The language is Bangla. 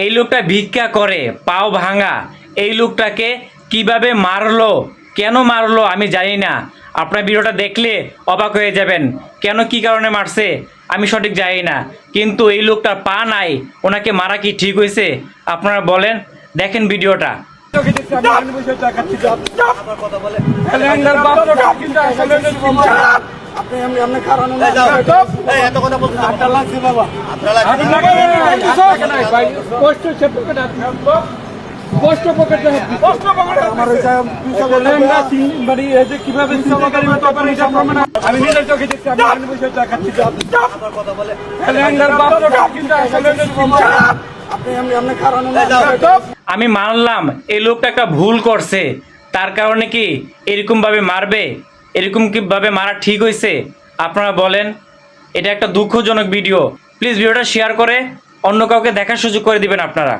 এই লোকটা ভিক্ষা করে, পাও ভাঙা। এই লোকটাকে কিভাবে মারলো, কেন মারলো আমি জানি না। আপনার ভিডিওটা দেখলে অবাক হয়ে যাবেন। কেন কি কারণে মারছে আমি সঠিক জানি না, কিন্তু এই লোকটার পা নাই, ওনাকে মারা কি ঠিক হয়েছে? আপনারা বলেন, দেখেন ভিডিওটা। আমি মানলাম এই লোকটা একটা ভুল করছে, তার কারণে কি এরকম ভাবে মারবে? এরকম কিভাবে মারা ঠিক হয়েছে? আপনারা বলেন। এটা একটা দুঃখজনক ভিডিও। প্লিজ ভিডিওটা শেয়ার করে অন্য কাউকে দেখার সুযোগ করে দিবেন আপনারা।